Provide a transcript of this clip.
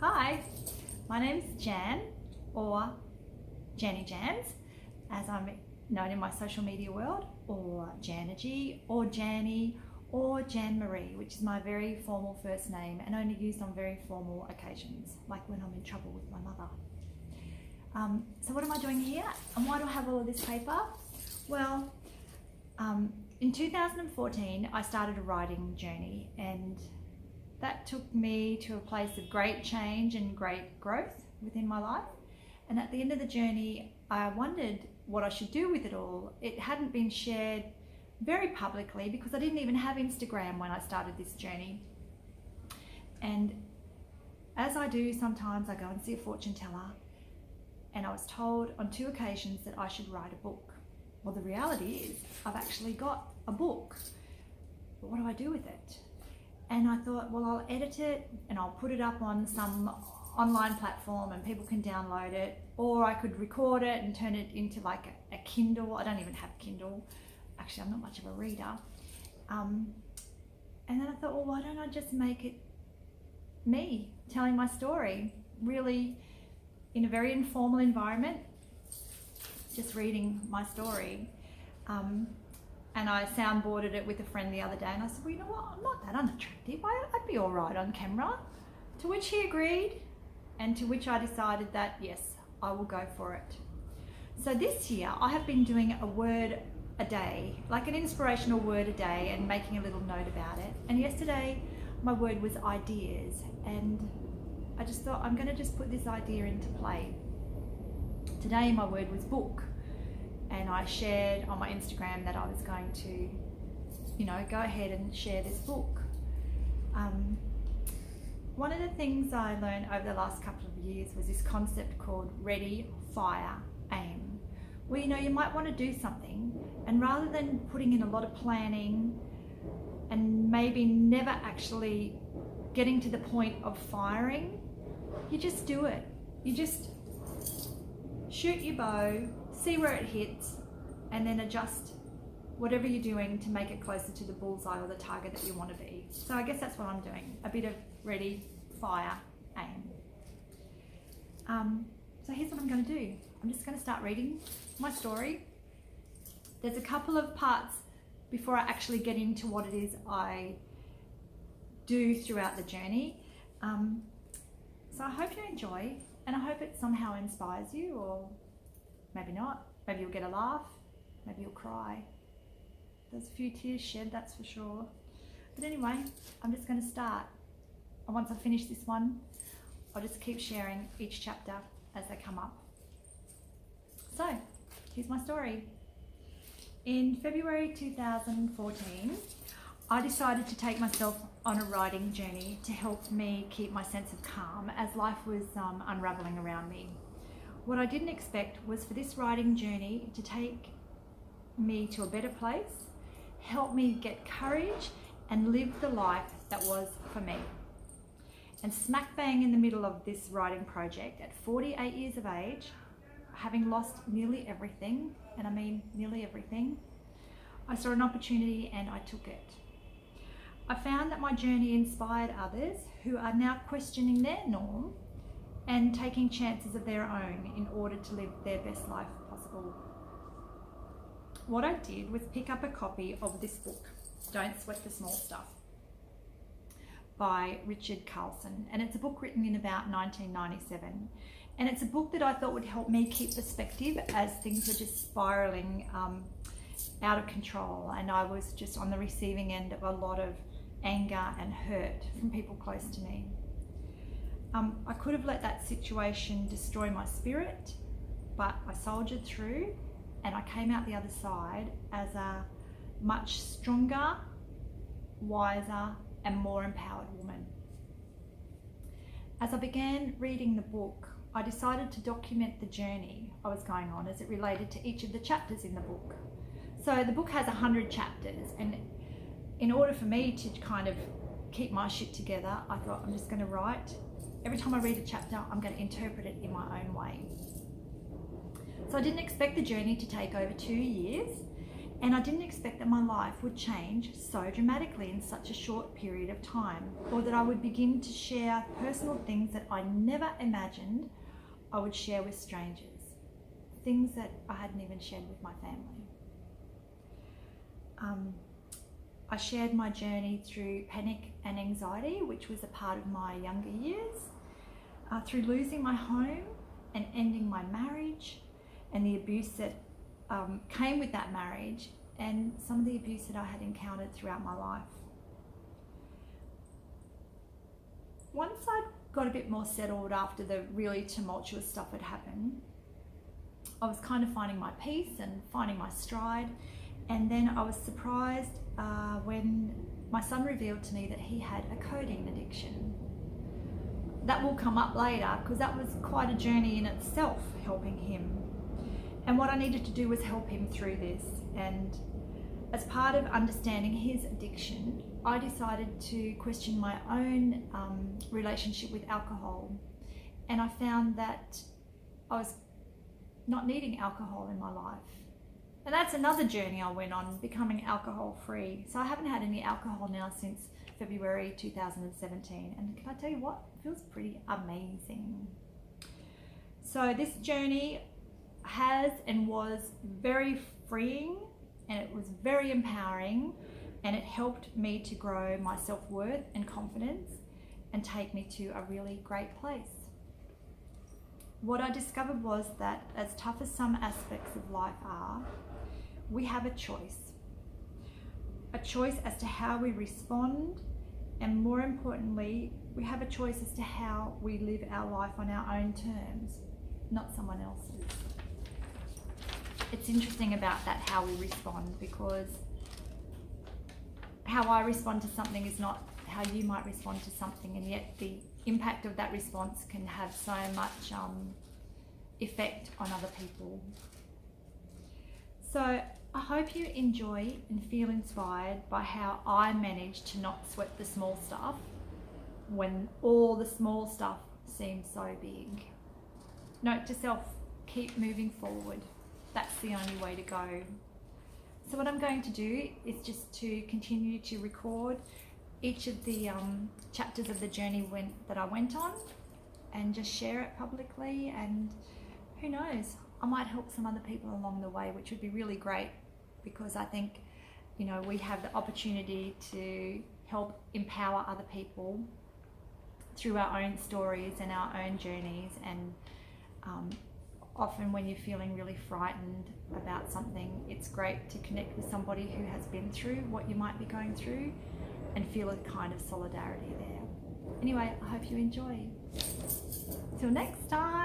Hi, my name's Jan, or Janijans, as I'm known in my social media world, or Janiji, or Janie, or Jan Marie, which is my very formal first name and only used on very formal occasions, like when I'm in trouble with my mother. So what am I doing here, and why do I have all of this paper? Well, in 2014, I started a writing journey, and that took me to a place of great change and great growth within my life. And at the end of the journey, I wondered what I should do with it all. It hadn't been shared very publicly because I didn't even have Instagram when I started this journey. And as I do sometimes, I go and see a fortune teller, and I was told on 2 occasions that I should write a book. Well, the reality is I've actually got a book, but what do I do with it? And I thought, well, I'll edit it and I'll put it up on some online platform and people can download it, or I could record it and turn it into like a Kindle. I don't even have Kindle. Actually, I'm not much of a reader. And then I thought, well, why don't I just make it me telling my story, really in a very informal environment, just reading my story. And I soundboarded it with a friend the other day, and I said, well, you know what, I'm not that unattractive. I'd be all right on camera. To which he agreed, and to which I decided that, yes, I will go for it. So this year, I have been doing a word a day, like an inspirational word a day, and making a little note about it. And yesterday, my word was ideas, and I just thought, I'm gonna just put this idea into play. Today, my word was book. And I shared on my Instagram that I was going to, go ahead and share this book. One of the things I learned over the last couple of years was this concept called ready, fire, aim. Where, you might want to do something, and rather than putting in a lot of planning and maybe never actually getting to the point of firing, you just do it. You just shoot your bow, see where it hits, and then adjust whatever you're doing to make it closer to the bullseye or the target that you want to be. So I guess that's what I'm doing, a bit of ready, fire, aim. So here's what I'm going to do. I'm just going to start reading my story. There's a couple of parts before I actually get into what it is I do throughout the journey. So I hope you enjoy, and I hope it somehow inspires you, or maybe not. Maybe you'll get a laugh, maybe you'll cry. There's a few tears shed, that's for sure. But anyway, I'm just going to start. And once I finish this one, I'll just keep sharing each chapter as they come up. So, here's my story. In February 2014, I decided to take myself on a writing journey to help me keep my sense of calm as life was unraveling around me. What I didn't expect was for this writing journey to take me to a better place, help me get courage and live the life that was for me. And smack bang in the middle of this writing project, at 48 years of age, having lost nearly everything, and I mean nearly everything, I saw an opportunity and I took it. I found that my journey inspired others who are now questioning their norm and taking chances of their own in order to live their best life possible. What I did was pick up a copy of this book, Don't Sweat the Small Stuff, by Richard Carlson. And it's a book written in about 1997. And it's a book that I thought would help me keep perspective as things were just spiraling out of control. And I was just on the receiving end of a lot of anger and hurt from people close to me. I could have let that situation destroy my spirit, but I soldiered through, and I came out the other side as a much stronger, wiser, and more empowered woman. As I began reading the book, I decided to document the journey I was going on as it related to each of the chapters in the book. So the book has 100 chapters, and in order for me to kind of keep my shit together, I thought, I'm just going to write. Every time I read a chapter, I'm going to interpret it in my own way. So I didn't expect the journey to take over 2 years, And I didn't expect that my life would change so dramatically in such a short period of time, or that I would begin to share personal things that I never imagined I would share with strangers, things that I hadn't even shared with my family. I shared my journey through panic and anxiety, which was a part of my younger years, through losing my home and ending my marriage, and the abuse that came with that marriage, and some of the abuse that I had encountered throughout my life. Once I got a bit more settled after the really tumultuous stuff had happened, I was kind of finding my peace and finding my stride. And then I was surprised when my son revealed to me that he had a codeine addiction. That will come up later, because that was quite a journey in itself, helping him. And what I needed to do was help him through this. And as part of understanding his addiction, I decided to question my own relationship with alcohol. And I found that I was not needing alcohol in my life. And that's another journey I went on, becoming alcohol free. So I haven't had any alcohol now since February 2017. And can I tell you what? It feels pretty amazing. So this journey has and was very freeing, and it was very empowering, and it helped me to grow my self-worth and confidence and take me to a really great place. What I discovered was that as tough as some aspects of life are, we have a choice as to how we respond, and more importantly, we have a choice as to how we live our life on our own terms, not someone else's. It's interesting about that, how we respond, because how I respond to something is not how you might respond to something, and yet the impact of that response can have so much effect on other people. So I hope you enjoy and feel inspired by how I managed to not sweat the small stuff when all the small stuff seems so big. Note to self, keep moving forward. That's the only way to go. So what I'm going to do is just to continue to record each of the chapters of the journey that I went on, and just share it publicly, and who knows, I might help some other people along the way, which would be really great, because I think, you know, we have the opportunity to help empower other people through our own stories and our own journeys. And often when you're feeling really frightened about something, it's great to connect with somebody who has been through what you might be going through and feel a kind of solidarity there. Anyway, I hope you enjoy. Till next time.